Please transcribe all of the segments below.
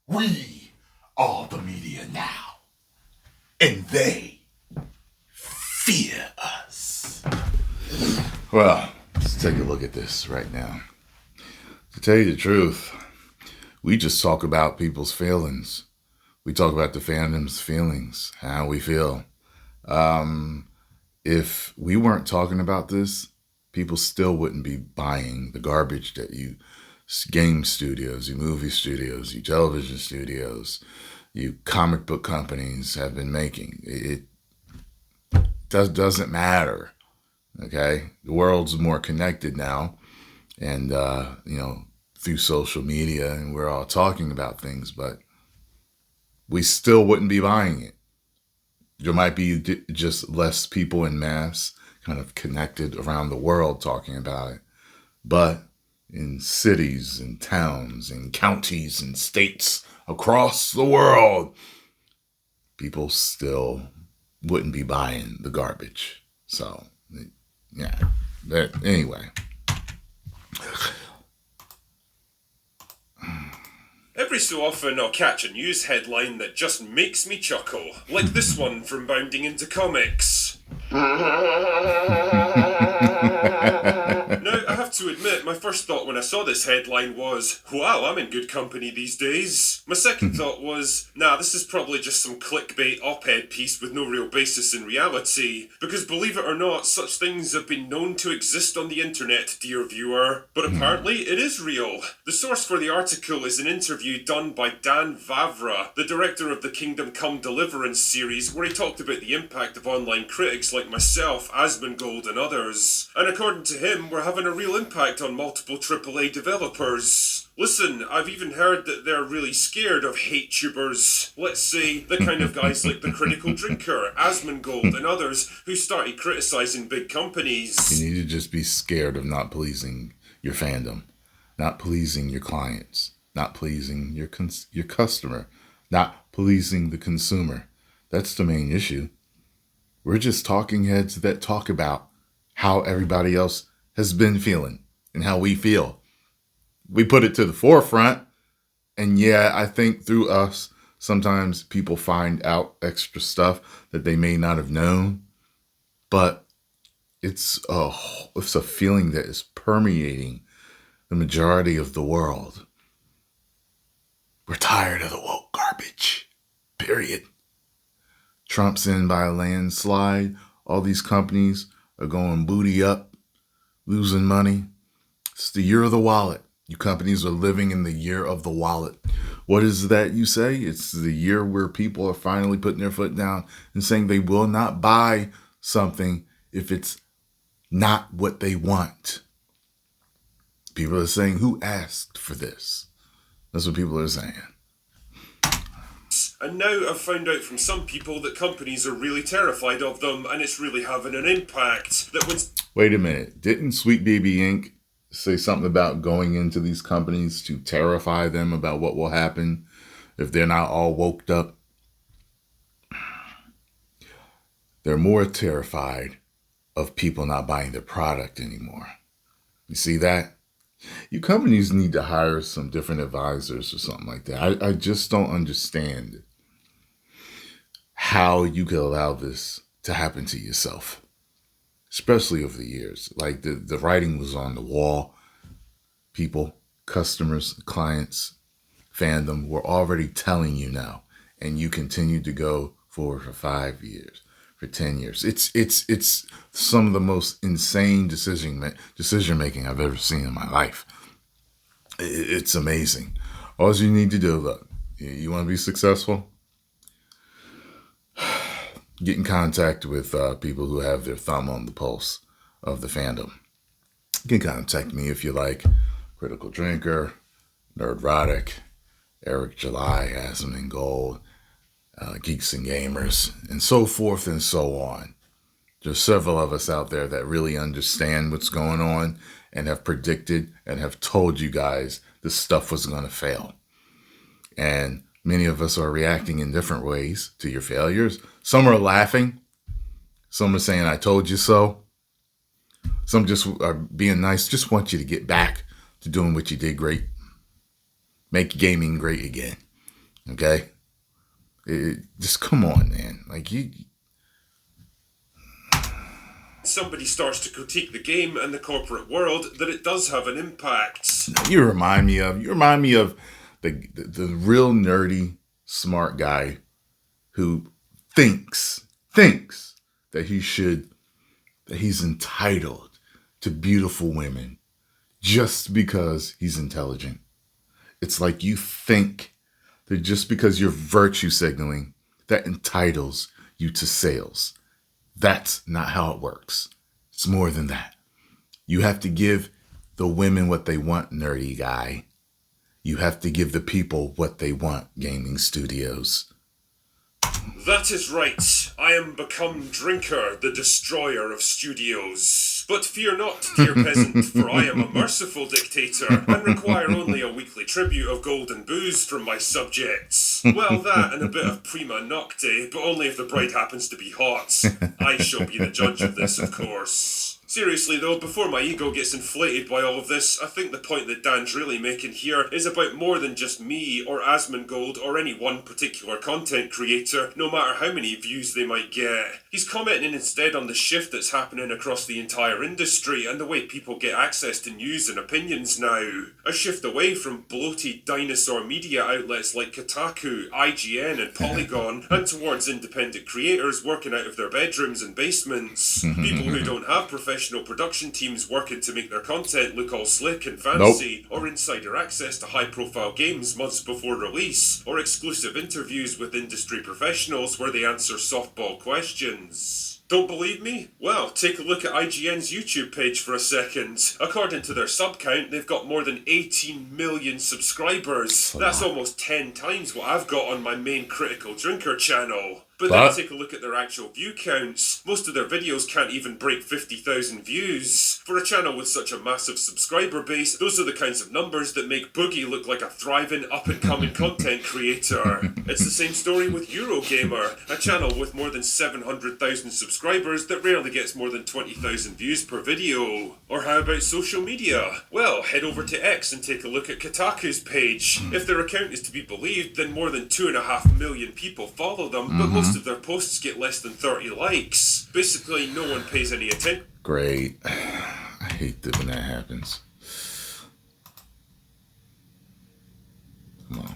We are the media now, and they fear us. Well, let's take a look at this right now. To tell you the truth, we just talk about people's feelings. We talk about the fandom's feelings, how we feel. If we weren't talking about this, people still wouldn't be buying the garbage that you game studios, you movie studios, you television studios, you comic book companies have been making. It doesn't matter, okay? The world's more connected now, and, through social media, and we're all talking about things, but we still wouldn't be buying it. There might be just less people in mass kind of connected around the world talking about it. But in cities and towns and counties and states across the world, people still wouldn't be buying the garbage. So, yeah. But anyway. Every so often I'll catch a news headline that just makes me chuckle, like this one from Bounding Into Comics. Now, I have to admit, my first thought when I saw this headline was, wow, I'm in good company these days. My second thought was, nah, this is probably just some clickbait op-ed piece with no real basis in reality. Because believe it or not, such things have been known to exist on the internet, dear viewer. But apparently, it is real. The source for the article is an interview done by Dan Vavra, the director of the Kingdom Come Deliverance series, where he talked about the impact of online critics like myself, asmongold, and others. And according to him, we're having a real impact on multiple AAA developers. Listen, I've even heard that they're really scared of hate tubers. Let's say the kind of guys like the Critical Drinker, asmongold, and others who started criticising big companies. You need to just be scared of not pleasing your fandom, not pleasing your clients, not pleasing your customer, not pleasing the consumer. That's the main issue. We're just talking heads that talk about how everybody else has been feeling and how we feel. We put it to the forefront, and yeah, I think through us, sometimes people find out extra stuff that they may not have known, but it's a feeling that is permeating the majority of the world. We're tired of the woke garbage, period. Trump's in by a landslide. All these companies are going booty up, losing money. It's the year of the wallet. You companies are living in the year of the wallet. What is that you say? It's the year where people are finally putting their foot down and saying they will not buy something if it's not what they want. People are saying, who asked for this? That's what people are saying. And now I've found out from some people that companies are really terrified of them, and it's really having an impact. Wait a minute. Didn't Sweet Baby Inc. say something about going into these companies to terrify them about what will happen if they're not all woked up? They're more terrified of people not buying their product anymore. You see that? You companies need to hire some different advisors or something like that. I just don't understand how you could allow this to happen to yourself, especially over the years. Like the writing was on the wall. People, customers, clients, fandom were already telling you now, and you continue to go for 5 years, for 10 years. It's some of the most insane decision making I've ever seen in my life. It's amazing. All you need to do, look, you want to be successful? Get in contact with people who have their thumb on the pulse of the fandom. You can contact me if you like. Critical Drinker, Nerdrotic, Eric July, asmongold, Geeks and Gamers, and so forth and so on. There's several of us out there that really understand what's going on and have predicted and have told you guys this stuff was going to fail. And many of us are reacting in different ways to your failures. Some are laughing. Some are saying, I told you so. Some just are being nice, just want you to get back to doing what you did great. Make gaming great again. Okay? Just come on, man. Like, somebody starts to critique the game and the corporate world, that it does have an impact. You remind me of the real nerdy, smart guy who thinks that he's entitled to beautiful women just because he's intelligent. It's like you think that just because you're virtue signaling, that entitles you to sales. That's not how it works. It's more than that. You have to give the women what they want, nerdy guy. You have to give the people what they want, gaming studios. That is right. I am become Drinker, the destroyer of studios. But fear not, dear peasant, for I am a merciful dictator, and require only a weekly tribute of gold and booze from my subjects. Well, that and a bit of prima nocte, but only if the bride happens to be hot. I shall be the judge of this, of course. Seriously though, before my ego gets inflated by all of this, I think the point that Dan's really making here is about more than just me, or asmongold, or any one particular content creator, no matter how many views they might get. He's commenting instead on the shift that's happening across the entire industry and the way people get access to news and opinions now. A shift away from bloated dinosaur media outlets like Kotaku, IGN and Polygon, and towards independent creators working out of their bedrooms and basements. People who don't have professional production teams working to make their content look all slick and fancy, or insider access to high-profile games months before release, or exclusive interviews with industry professionals where they answer softball questions. Don't believe me? Well, take a look at IGN's YouTube page for a second. According to their sub count, they've got more than 18 million subscribers. That's almost 10 times what I've got on my main Critical Drinker channel. But then take a look at their actual view counts. Most of their videos can't even break 50,000 views. For a channel with such a massive subscriber base, those are the kinds of numbers that make Boogie look like a thriving, up-and-coming content creator. It's the same story with Eurogamer, a channel with more than 700,000 subscribers that rarely gets more than 20,000 views per video. Or how about social media? Well, head over to X and take a look at Kotaku's page. If their account is to be believed, then more than 2.5 million people follow them, but most of their posts get less than 30 likes. Basically, no one pays any attention. Great. I hate that when that happens. Come on.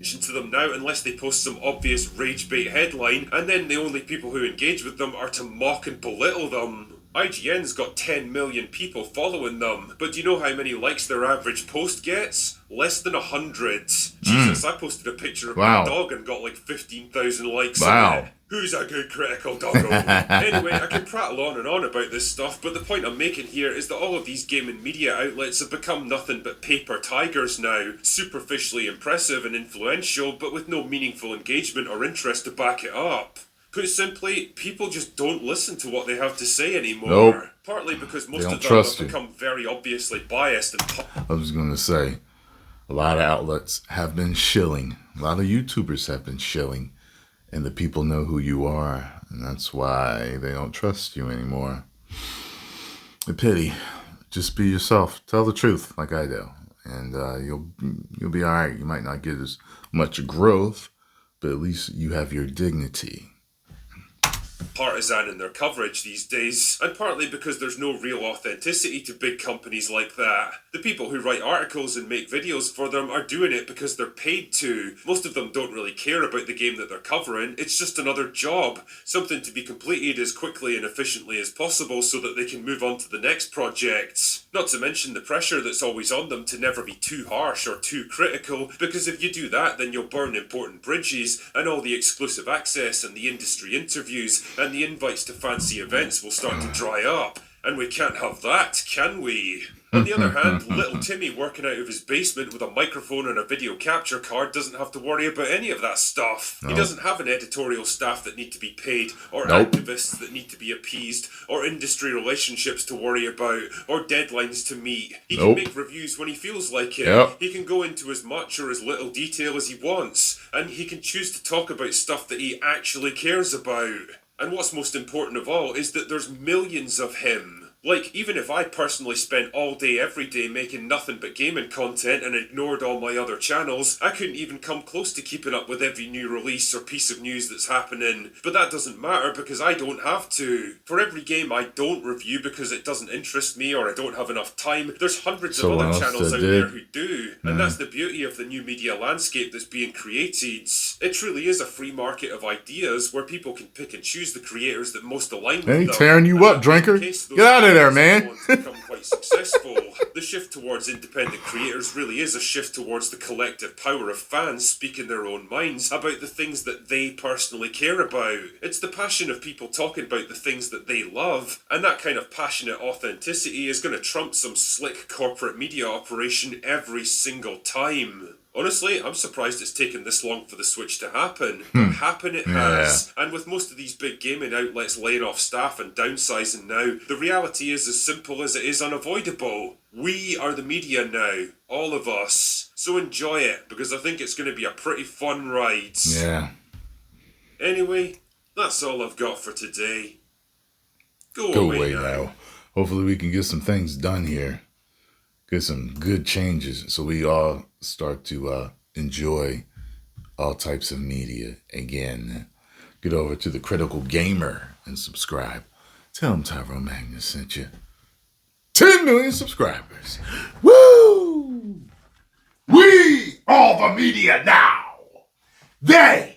To them now unless they post some obvious rage bait headline, and then the only people who engage with them are to mock and belittle them. IGN's got 10 million people following them, but do you know how many likes their average post gets? Less than 100. Jesus, I posted a picture of my dog and got like 15,000 likes on it. Who's a good critical doggo? Anyway, I can prattle on and on about this stuff, but the point I'm making here is that all of these gaming media outlets have become nothing but paper tigers now, superficially impressive and influential, but with no meaningful engagement or interest to back it up. Put simply, people just don't listen to what they have to say anymore. Partly because most of them have become very obviously biased and... I was going to say, a lot of outlets have been shilling. A lot of YouTubers have been shilling. And the people know who you are. And that's why they don't trust you anymore. A pity. Just be yourself. Tell the truth like I do. And you'll be all right. You might not get as much growth, but at least you have your dignity. Partisan in their coverage these days, and partly because there's no real authenticity to big companies like that. The people who write articles and make videos for them are doing it because they're paid to. Most of them don't really care about the game that they're covering, it's just another job, something to be completed as quickly and efficiently as possible so that they can move on to the next project. Not to mention the pressure that's always on them to never be too harsh or too critical, because if you do that then you'll burn important bridges, and all the exclusive access and the industry interviews and the invites to fancy events will start to dry up. And we can't have that, can we? On the other hand, little Timmy working out of his basement with a microphone and a video capture card doesn't have to worry about any of that stuff. He doesn't have an editorial staff that need to be paid, or activists that need to be appeased, or industry relationships to worry about, or deadlines to meet. He can make reviews when he feels like it. He can go into as much or as little detail as he wants, and he can choose to talk about stuff that he actually cares about. And what's most important of all is that there's millions of him. Like, even if I personally spent all day every day making nothing but gaming content and ignored all my other channels, I couldn't even come close to keeping up with every new release or piece of news that's happening. But that doesn't matter because I don't have to. For every game I don't review because it doesn't interest me or I don't have enough time, there's hundreds of other channels out there who do. And that's the beauty of the new media landscape that's being created. It truly is a free market of ideas where people can pick and choose the creators that most align with them. They ain't tearing you up, drinker. Get out of there, man. Become quite successful. The shift towards independent creators really is a shift towards the collective power of fans speaking their own minds about the things that they personally care about. It's the passion of people talking about the things that they love, and that kind of passionate authenticity is going to trump some slick corporate media operation every single time. Honestly, I'm surprised it's taken this long for the switch to happen. But happen it has. And with most of these big gaming outlets laying off staff and downsizing now, the reality is as simple as it is unavoidable. We are the media now. All of us. So enjoy it, because I think it's going to be a pretty fun ride. Yeah. Anyway, that's all I've got for today. Go away now. Hopefully we can get some things done here. Get some good changes so we all start to enjoy all types of media again. Get over to the Critical Gamer and subscribe. Tell them Tyrone Magnus sent you. 10 million subscribers. Woo! We are the media now. They